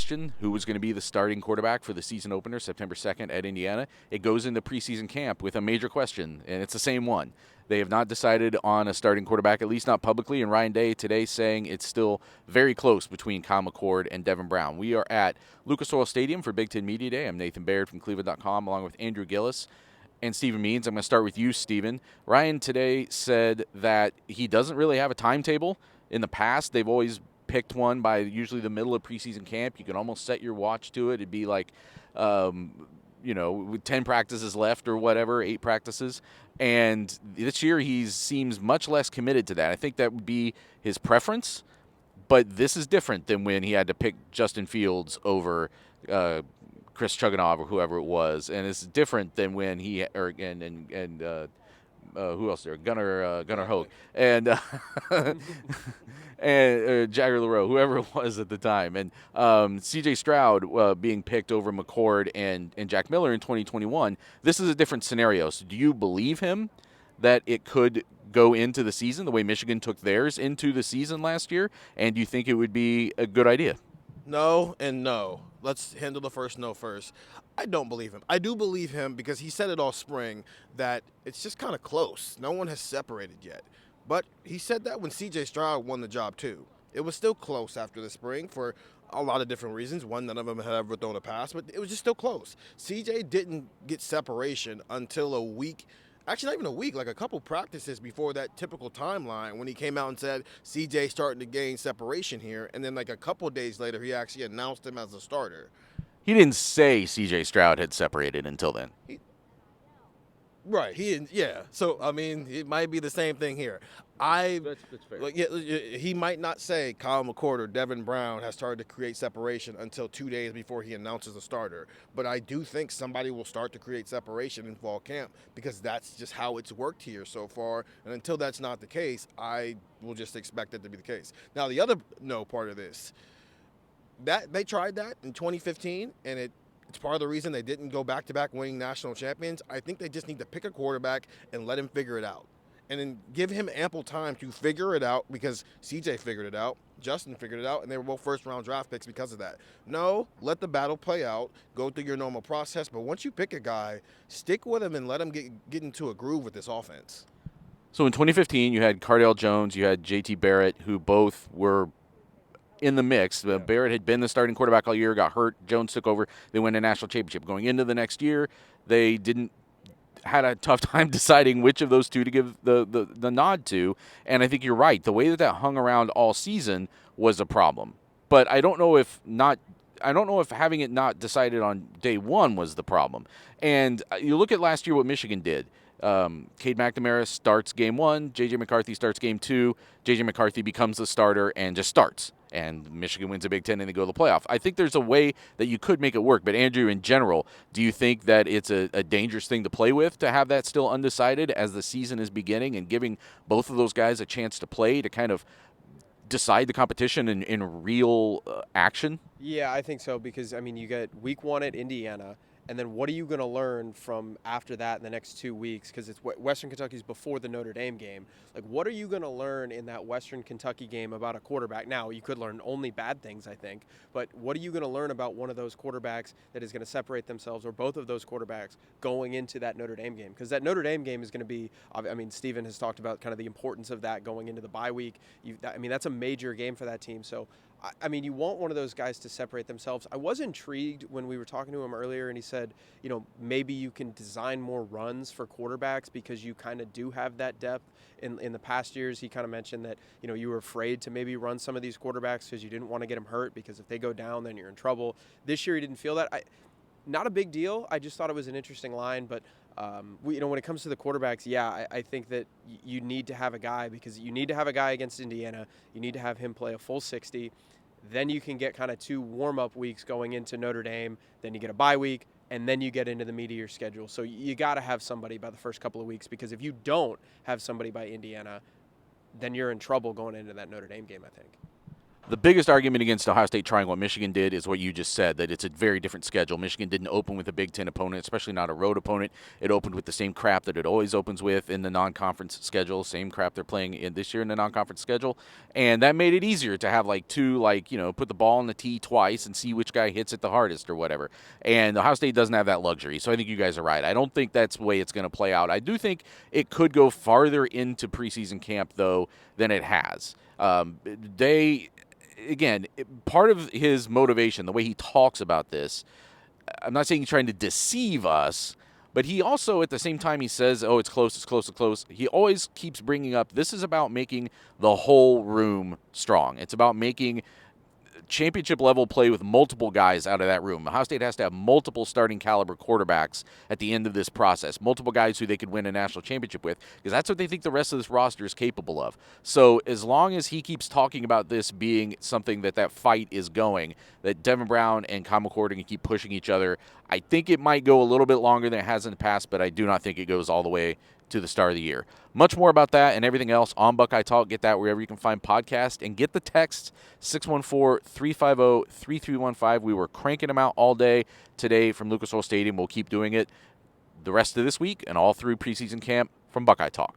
question, who was going to be the starting quarterback for the season opener, September 2nd at Indiana. It goes into preseason camp with a major question, and it's the same one. They have not decided on a starting quarterback, at least not publicly, and Ryan Day today saying it's still very close between Kyle McCord and Devin Brown. We are at Lucas Oil Stadium for Big Ten Media Day. I'm Nathan Baird from cleveland.com along with Andrew Gillis and Stephen Means. I'm going to start with you, Stephen. Ryan today said that he doesn't really have a timetable. In the past, they've always picked one by usually the middle of preseason camp. You can almost set your watch to it. It'd be like, with 10 practices left or whatever, 8 practices. And this year he seems much less committed to that. I think that would be his preference, but this is different than when he had to pick Justin Fields over Chris Chugunov or whoever it was. And it's different than when he who else there? Gunnar Hoke and and Jagger LaRoe, whoever it was at the time, and C.J. Stroud being picked over McCord and Jack Miller in 2021. This is a different scenario. So, do you believe him that it could go into the season the way Michigan took theirs into the season last year? And do you think it would be a good idea? No and no. Let's handle the first no first. I don't believe him. I do believe him because he said it all spring that it's just kind of close. No one has separated yet. But he said that when C.J. Stroud won the job too. It was still close after the spring for a lot of different reasons. One, none of them had ever thrown a pass, but it was just still close. C.J. didn't get separation until a week. Actually, not even a week, like a couple practices before that typical timeline when he came out and said, CJ starting to gain separation here. And then like a couple days later, he actually announced him as a starter. He didn't say C.J. Stroud had separated until then. Right. Yeah. So, I mean, it might be the same thing here. That's fair. Like, yeah, he might not say Kyle McCord or Devin Brown has started to create separation until 2 days before he announces a starter. But I do think somebody will start to create separation in fall camp because that's just how it's worked here so far. And until that's not the case, I will just expect it to be the case. Now, the other no part of this, that they tried that in 2015, and it's part of the reason they didn't go back-to-back winning national champions. I think they just need to pick a quarterback and let him figure it out. And then give him ample time to figure it out because CJ figured it out, Justin figured it out, and they were both first-round draft picks because of that. No, let the battle play out, go through your normal process, but once you pick a guy, stick with him and let him get into a groove with this offense. So in 2015, you had Cardale Jones, you had J.T. Barrett, who both were in the mix. Yeah. Barrett had been the starting quarterback all year, got hurt. Jones took over. They win a national championship. Going into the next year, they had a tough time deciding which of those two to give the nod to. And I think you're right. The way that hung around all season was a problem. But I don't know if having it not decided on day one was the problem. And you look at last year what Michigan did. Cade McNamara starts game 1. J.J. McCarthy starts game 2. J.J. McCarthy becomes the starter and just starts. And Michigan wins a Big Ten and they go to the playoff. I think there's a way that you could make it work. But, Andrew, in general, do you think that it's a dangerous thing to play with to have that still undecided as the season is beginning and giving both of those guys a chance to play to kind of decide the competition in real action? Yeah, I think so because, you get week 1 at Indiana. And then what are you going to learn from after that in the next 2 weeks? Because it's Western Kentucky's before the Notre Dame game. Like, what are you going to learn in that Western Kentucky game about a quarterback? Now, you could learn only bad things, I think. But what are you going to learn about one of those quarterbacks that is going to separate themselves, or both of those quarterbacks, going into that Notre Dame game? Because that Notre Dame game is going to be, Stephen has talked about kind of the importance of that going into the bye week. That's a major game for that team. So, you want one of those guys to separate themselves. I was intrigued when we were talking to him earlier, and he said, maybe you can design more runs for quarterbacks because you kind of do have that depth. In the past years, he kind of mentioned that, you were afraid to maybe run some of these quarterbacks because you didn't want to get them hurt because if they go down, then you're in trouble. This year, he didn't feel that. Not a big deal. I just thought it was an interesting line, but when it comes to the quarterbacks, I think that you need to have a guy because you need to have a guy against Indiana. You need to have him play a full 60. Then you can get kind of 2 warm-up weeks going into Notre Dame. Then you get a bye week, and then you get into the meat of your schedule. So you got to have somebody by the first couple of weeks because if you don't have somebody by Indiana, then you're in trouble going into that Notre Dame game, I think. The biggest argument against Ohio State trying what Michigan did is what you just said, that it's a very different schedule. Michigan didn't open with a Big Ten opponent, especially not a road opponent. It opened with the same crap that it always opens with in the non-conference schedule, same crap they're playing in this year in the non-conference schedule. And that made it easier to have like two, like, put the ball on the tee twice and see which guy hits it the hardest or whatever. And Ohio State doesn't have that luxury. So I think you guys are right. I don't think that's the way it's going to play out. I do think it could go farther into preseason camp, though, than it has. Again, part of his motivation, the way he talks about this, I'm not saying he's trying to deceive us, but he also, at the same time, he says, oh, it's close, it's close, it's close. He always keeps bringing up, this is about making the whole room strong. It's about making championship level play with multiple guys out of that room. Ohio State has to have multiple starting caliber quarterbacks at the end of this process, multiple guys who they could win a national championship with, because that's what they think the rest of this roster is capable of. So as long as he keeps talking about this being something that fight is going, that Devin Brown and Kyle McCord are going to keep pushing each other, I think it might go a little bit longer than it has in the past, but I do not think it goes all the way to the start of the year. Much more about that and everything else on Buckeye Talk. Get that wherever you can find podcasts, and get the text 614-350-3315. We were cranking them out all day today from Lucas Oil Stadium. We'll keep doing it the rest of this week and all through preseason camp from Buckeye Talk.